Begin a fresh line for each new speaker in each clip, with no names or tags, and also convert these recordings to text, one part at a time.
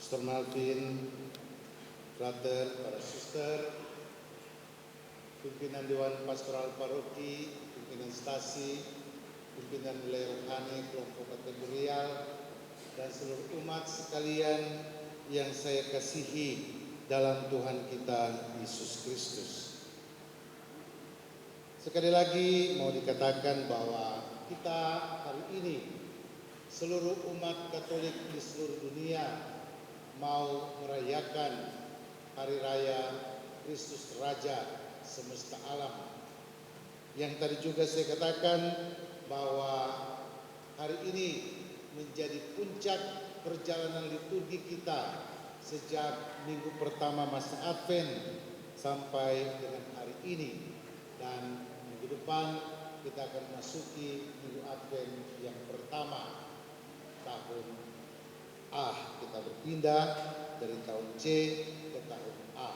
Pastor Malvin, Frater, para suster, pimpinan Dewan Pastoral Paroki, pimpinan stasi, pimpinan wilayah rohani, kelompok kategorial, dan seluruh umat sekalian yang saya kasihi dalam Tuhan kita Yesus Kristus. Sekali lagi mau dikatakan bahwa kita hari ini, seluruh umat Katolik di seluruh dunia mau merayakan Hari Raya Kristus Raja semesta alam. Yang tadi juga saya katakan bahwa hari ini menjadi puncak perjalanan liturgi kita sejak minggu pertama masa Advent sampai dengan hari ini, dan minggu depan kita akan memasuki minggu Advent yang pertama tahun A. Kita berpindah dari tahun C ke tahun A.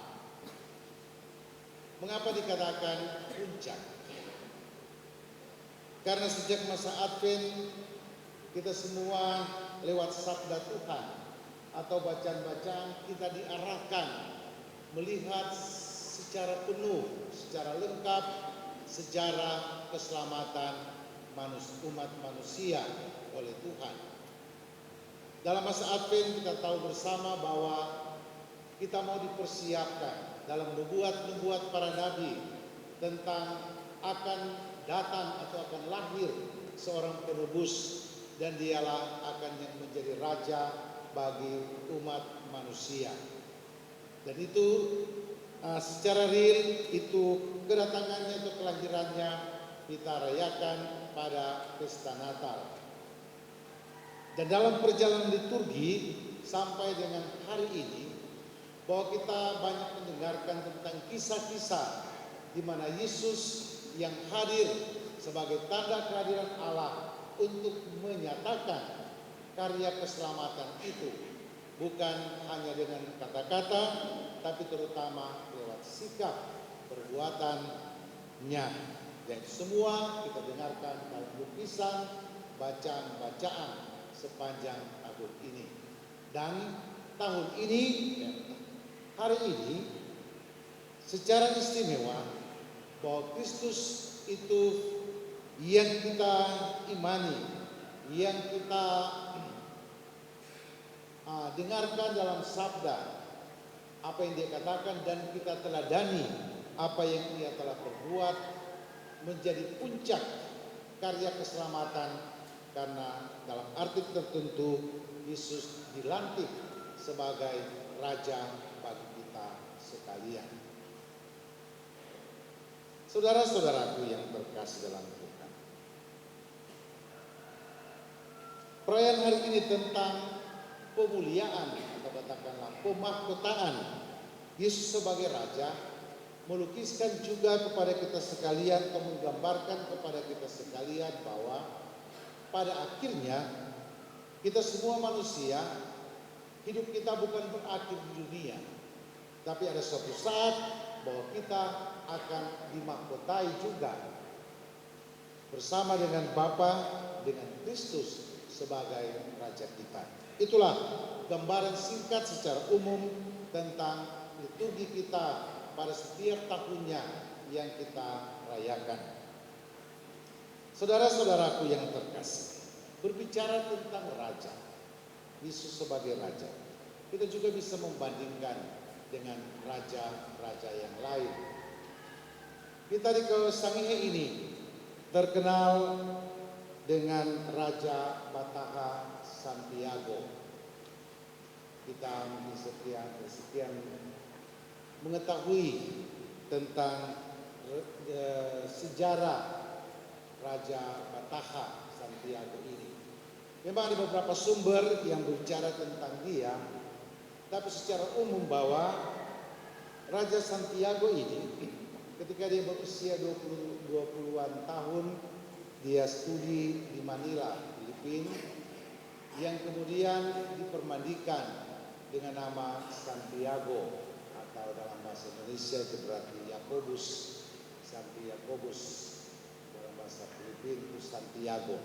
Mengapa dikatakan puncak? Karena sejak masa Advent kita semua lewat sabda Tuhan atau bacaan-bacaan kita diarahkan melihat secara penuh, secara lengkap sejarah keselamatan umat manusia oleh Tuhan. Dalam masa Advent kita tahu bersama bahwa kita mau dipersiapkan dalam nubuat-nubuat para nabi tentang akan datang atau akan lahir seorang penebus, dan dialah akan yang menjadi raja bagi umat manusia. Dan itu secara real, itu kedatangannya atau kelahirannya kita rayakan pada pesta Natal. Dan dalam perjalanan liturgi sampai dengan hari ini, bahwa kita banyak mendengarkan tentang kisah-kisah di mana Yesus yang hadir sebagai tanda kehadiran Allah untuk menyatakan karya keselamatan itu, bukan hanya dengan kata-kata, tapi terutama lewat sikap perbuatannya. Dan semua kita dengarkan dalam lukisan, bacaan-bacaan sepanjang tahun ini. Dan tahun ini, hari ini, secara istimewa bahwa Kristus itu yang kita imani, yang kita dengarkan dalam sabda, apa yang dia katakan, dan kita teladani apa yang ia telah perbuat, menjadi puncak karya keselamatan. Karena dalam arti tertentu Yesus dilantik sebagai Raja bagi kita sekalian. Saudara-saudaraku yang terkasih dalam Tuhan, perayaan hari ini tentang pemuliaan atau katakanlah pemahkotaan Yesus sebagai Raja melukiskan juga kepada kita sekalian atau menggambarkan kepada kita sekalian bahwa pada akhirnya kita semua manusia, hidup kita bukan berakhir di dunia, tapi ada suatu saat bahwa kita akan dimahkotai juga bersama dengan Bapa, dengan Kristus sebagai Raja kita. Itulah gambaran singkat secara umum tentang liturgi kita pada setiap tahunnya yang kita rayakan. Saudara-saudaraku yang terkasih, berbicara tentang Raja, Yesus sebagai Raja, kita juga bisa membandingkan dengan raja-raja yang lain. Kita di Sangihe ini terkenal dengan Raja Bataha Santiago. Kita mungkin sekian mengetahui tentang sejarah Raja Bataha Santiago ini. Memang ada beberapa sumber yang berbicara tentang dia, tapi secara umum bahwa Raja Santiago ini ketika dia berusia 20-an tahun, dia studi di Manila, Filipina, yang kemudian dipermandikan dengan nama Santiago, atau dalam bahasa Indonesia itu berarti Yakobus, Santi Yakobus. Bahasa Filipina itu Santiago.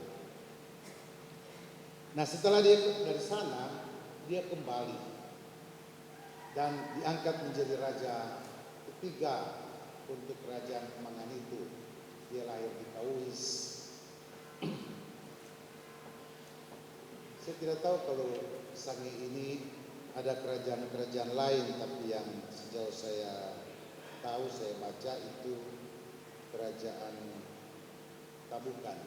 Nah, setelah dia dari sana, dia kembali dan diangkat menjadi raja ketiga untuk kerajaan Manganitu. Dia lahir di Kauis. Saya tidak tahu kalau Sangi ini ada kerajaan-kerajaan lain, tapi yang sejauh saya tahu, saya baca itu kerajaan Tabukan.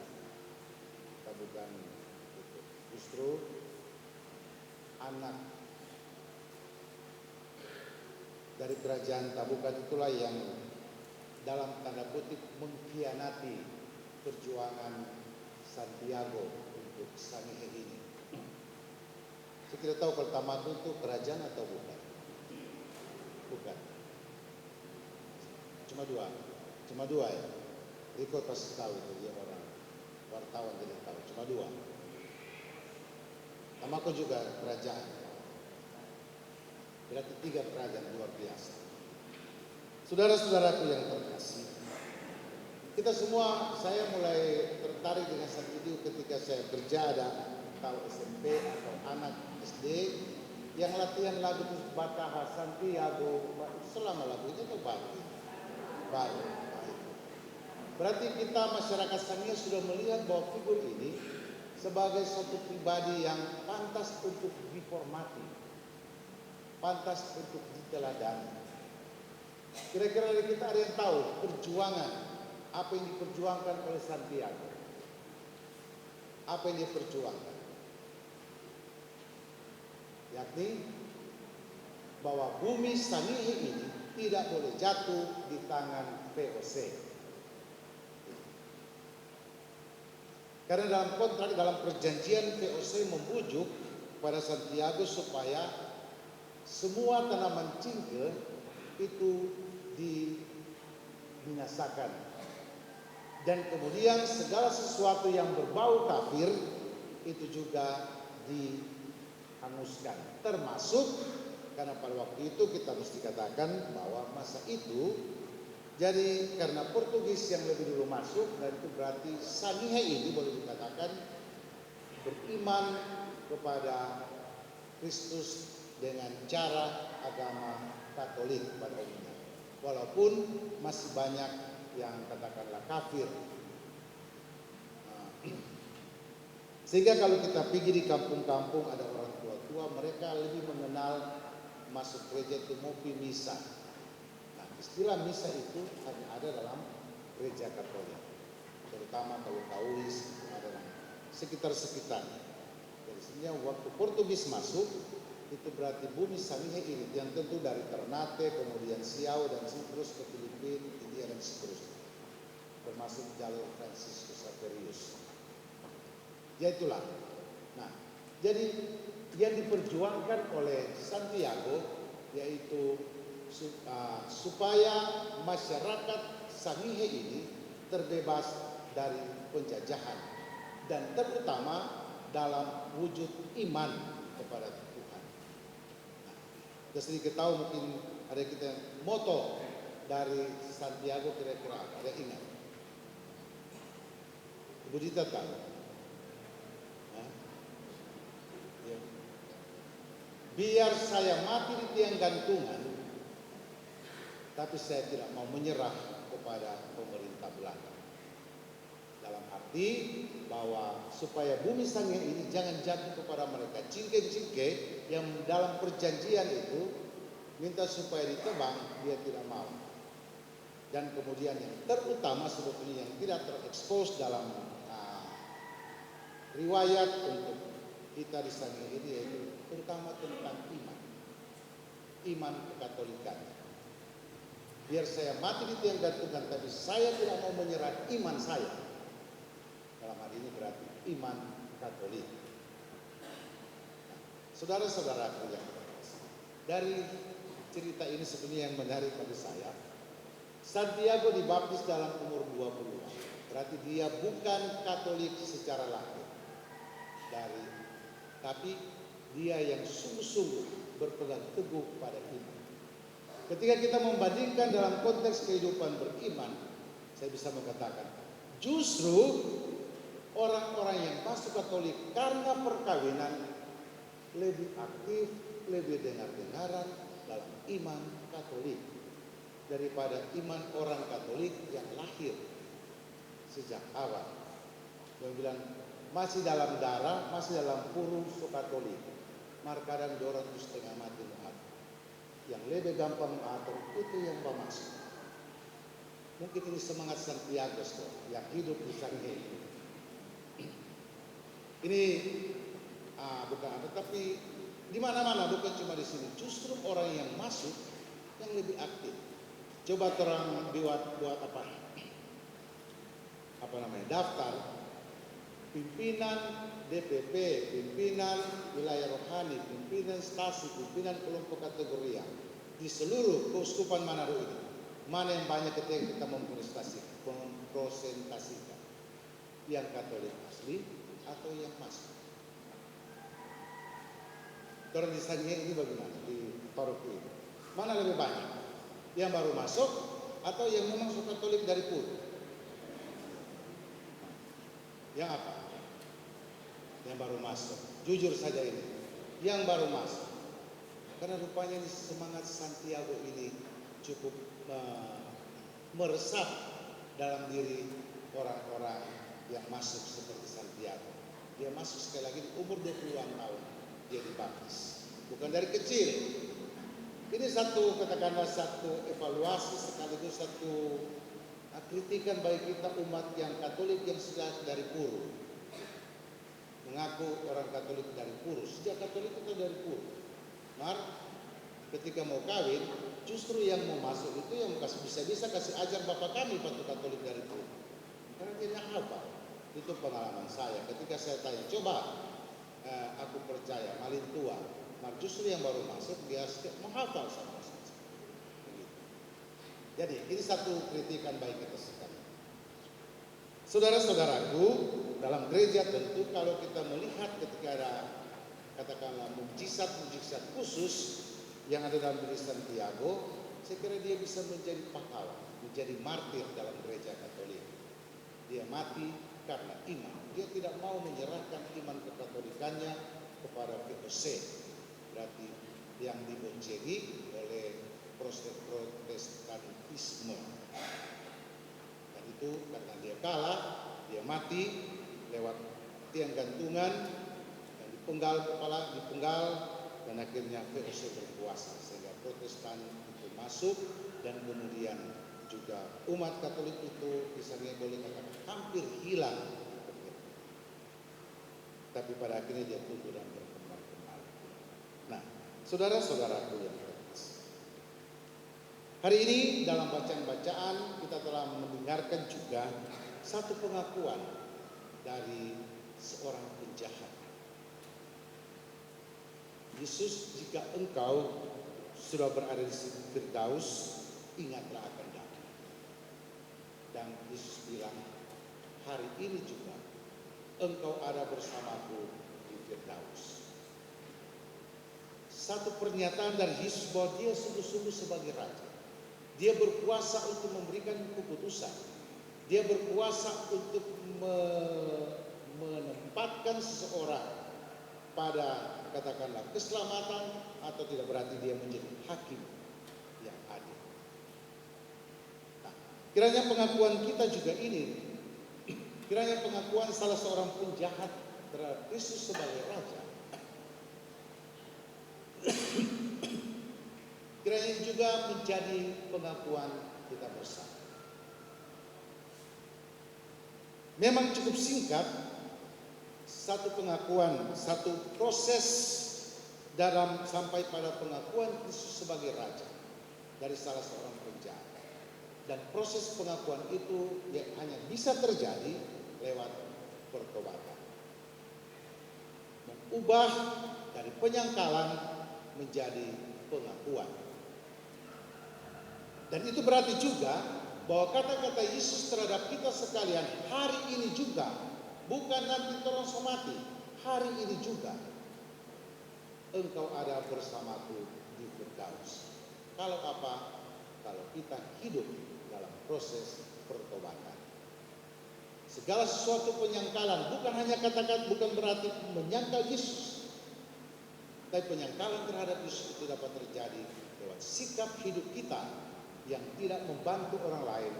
Tabukan itu. Justru anak dari kerajaan Tabukan itulah yang dalam tanda kutip mengkhianati perjuangan Santiago untuk Sangihe ini. Saya tidak tahu kalau Tamadun itu kerajaan atau bukan. Bukan. Cuma dua ya. Riko pasti tahu itu, dia orang wartawan jadi tahu. Cuma dua. Tamako juga kerajaan. Berarti 3 kerajaan luar biasa. Saudara-saudaraku yang terkasih, kita semua, saya mulai tertarik dengan sang video ketika saya kerja, ada tahu SMP atau anak SD yang latihan lagu itu Bataha Santiago, selama lagu itu tuh baru. Berarti kita masyarakat Sangihe sudah melihat bahwa figur ini sebagai suatu pribadi yang pantas untuk dihormati, pantas untuk diteladani. Kira-kira dari kita ada yang tahu perjuangan apa yang diperjuangkan oleh Santiago? Apa yang dia perjuangkan? Yakni bahwa bumi Sangihe ini tidak boleh jatuh di tangan VOC. Karena dalam kontrak, dalam perjanjian VOC membujuk pada Santiago supaya semua tanaman cingke itu dibinasakan. Dan kemudian segala sesuatu yang berbau kafir itu juga dihanguskan. Termasuk, karena pada waktu itu kita mesti katakan bahwa masa itu, jadi karena Portugis yang lebih dulu masuk, dan itu berarti Sangihe ini boleh dikatakan beriman kepada Kristus dengan cara agama Katolik pada umumnya. Walaupun masih banyak yang katakanlah kafir. Sehingga kalau kita pergi di kampung-kampung ada orang tua-tua, mereka lebih mengenal masuk gereja itu ngopi misa. Nah, istilah misa itu hanya ada dalam gereja Katolik, terutama kalau Kauis ada sekitar-sekitar. Jadi sebenarnya waktu Portugis masuk itu berarti bumi Sangihe ini yang tentu dari Ternate, kemudian Siau dan terus ke Filipina, India dan seterusnya, termasuk jalur Franciscus Xaverius. Ya itulah. Nah, jadi yang diperjuangkan oleh Santiago yaitu supaya masyarakat Sangihe ini terbebas dari penjajahan dan terutama dalam wujud iman kepada Tuhan. Kita sedikit tahu, mungkin ada kita moto dari Santiago kira-kira apa? Ada ingat? Ibu Dita tahu? Ya. Biar saya mati di tiang gantungan, tapi saya tidak mau menyerah kepada pemerintah Belanda. Dalam arti bahwa supaya bumi Sangihe ini jangan jatuh kepada mereka cingke-cingke yang dalam perjanjian itu minta supaya ditebang, dia tidak mau. Dan kemudian yang terutama sebetulnya yang tidak terekspos dalam riwayat untuk kita di Sangihe ini yaitu terutama tentang iman kekatolikan. Biar saya mati di tiang gantungan, tapi saya tidak mau menyerah iman saya. Dalam hal ini berarti iman Katolik. Nah, saudara-saudaraku yang terkasih, dari cerita ini sebenarnya yang menarik bagi saya, Santiago dibaptis dalam umur 20-an. Berarti dia bukan Katolik secara lahir, tapi dia yang sungguh-sungguh berpegang teguh pada iman. Ketika kita membandingkan dalam konteks kehidupan beriman, saya bisa mengatakan justru orang-orang yang masuk Katolik karena perkawinan lebih aktif, lebih dengar-dengaran, dalam iman Katolik daripada iman orang Katolik yang lahir sejak awal. Yang bilang masih dalam darah, masih dalam puru Katolik. Markadan dorong itu setengah mati muat. Yang lebih gampang mengatur itu yang masuk. Mungkin ini semangat Santiago yang hidup di Sanghe ini. Ini bukan apa, tapi di mana-mana, bukan cuma di sini. Justru orang yang masuk yang lebih aktif. Coba terang buat apa? Apa namanya? Daftar pimpinan DPP, pimpinan wilayah rohani, pimpinan stasi, pimpinan kelompok kategorial di seluruh keuskupan Manado ini. Mana yang banyak ketika kita mempresentasikan yang Katolik asli atau yang masuk. Terus di Sanghe ini bagaimana di paroki ini? Mana lebih banyak? Yang baru masuk atau yang memang suka Katolik dari pur? Yang apa? Yang baru masuk. Jujur saja ini, yang baru masuk. Karena rupanya semangat Santiago ini cukup meresap dalam diri orang-orang yang masuk seperti Santiago. Dia masuk sekali lagi di umur 20-an tahun. Dia dibaptis, bukan dari kecil. Ini katakanlah satu evaluasi sekaligus satu kritikan bagi kita umat yang Katolik yang sudah dari puru. Mengaku orang Katolik dari puru, sejak Katolik itu dari puru. Ketika mau kawin, justru yang mau masuk itu yang bisa kasih ajar bapak kami patut Katolik dari puru. Karena dia tidak hafal. Itu pengalaman saya. Ketika saya tanya, coba aku percaya malin tua, nah justru yang baru masuk dia menghafal sama saja. Jadi ini satu kritikan baik kita sekali. Saudara-saudaraku, dalam gereja tentu kalau kita melihat ketika ada katakanlah mukjizat-mukjizat khusus yang ada dalam diri Santiago, saya kira dia bisa menjadi pahlawan, menjadi martir dalam gereja Katolik. Dia mati karena iman. Dia tidak mau menyerahkan iman kekatolikannya kepada VOC, berarti yang diboncengi oleh Protestantisme. Dan itu karena dia kalah, dia mati lewat tiang gantungan dan dipenggal dan akhirnya VOC berkuasa sehingga Protestan itu masuk dan kemudian juga umat Katolik itu misalnya boleh katakan hampir hilang. Tapi pada akhirnya dia tumbuh dan berkembang kembali. Nah, saudara-saudaraku yang terkasih, hari ini dalam bacaan-bacaan kita telah mendengarkan juga satu pengakuan dari seorang penjahat. Yesus, jika engkau sudah berada di Firdaus, ingatlah akan datang. Dan Yesus bilang, hari ini juga engkau ada bersamaku di Firdaus. Satu pernyataan dari Yesus bahwa dia sungguh-sungguh sebagai Raja. Dia berkuasa untuk memberikan keputusan. Dia berkuasa untuk menempatkan seseorang pada katakanlah keselamatan atau tidak, berarti dia menjadi hakim yang adil. Nah, kiranya pengakuan kita juga ini, kiranya pengakuan salah seorang penjahat terhadap Kristus sebagai Raja, kiranya juga menjadi pengakuan kita bersama. Memang cukup singkat, satu pengakuan, satu proses dalam sampai pada pengakuan Kristus sebagai Raja dari salah seorang penjahat. Dan proses pengakuan itu hanya bisa terjadi lewat pertobatan. Mengubah dari penyangkalan menjadi pengakuan. Dan itu berarti juga bahwa kata-kata Yesus terhadap kita sekalian hari ini juga, bukan nanti tolong somati, hari ini juga engkau ada bersamaku di Firdaus. Kalau apa? Kalau kita hidup dalam proses pertobatan. Segala sesuatu penyangkalan, bukan hanya katakan, bukan berarti menyangkal Yesus, Tapi penyangkalan terhadap Yesus itu dapat terjadi lewat sikap hidup kita yang tidak membantu orang lain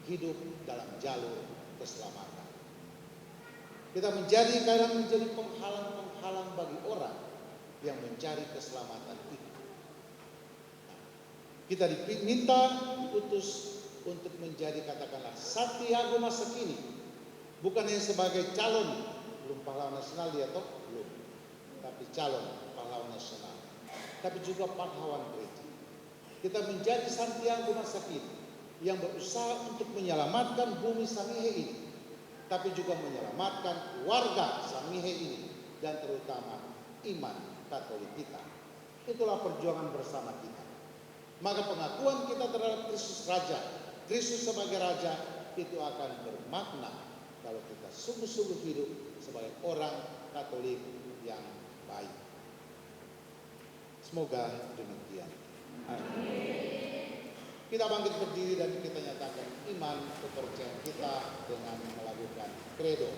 hidup dalam jalur keselamatan. Kita kadang menjadi penghalang-penghalang bagi orang yang mencari keselamatan itu. Kita diminta, diutus untuk menjadi, katakanlah, Santiago masa kini. Bukan hanya sebagai calon, belum pahlawan nasional dia toh, belum. Tapi calon pahlawan nasional. Tapi juga pahlawan gereja. Kita menjadi Santiago masa kini yang berusaha untuk menyelamatkan bumi Sangihe ini, tapi juga menyelamatkan warga Sangihe ini, dan terutama iman Katolik kita. Itulah perjuangan bersama kita. Maka pengakuan kita terhadap Kristus Raja, Kristus sebagai Raja, itu akan bermakna kalau kita sungguh-sungguh hidup sebagai orang Katolik yang baik. Semoga demikian. Amin. Kita bangkit berdiri dan kita nyatakan iman kepercayaan kita dengan melakukan credo.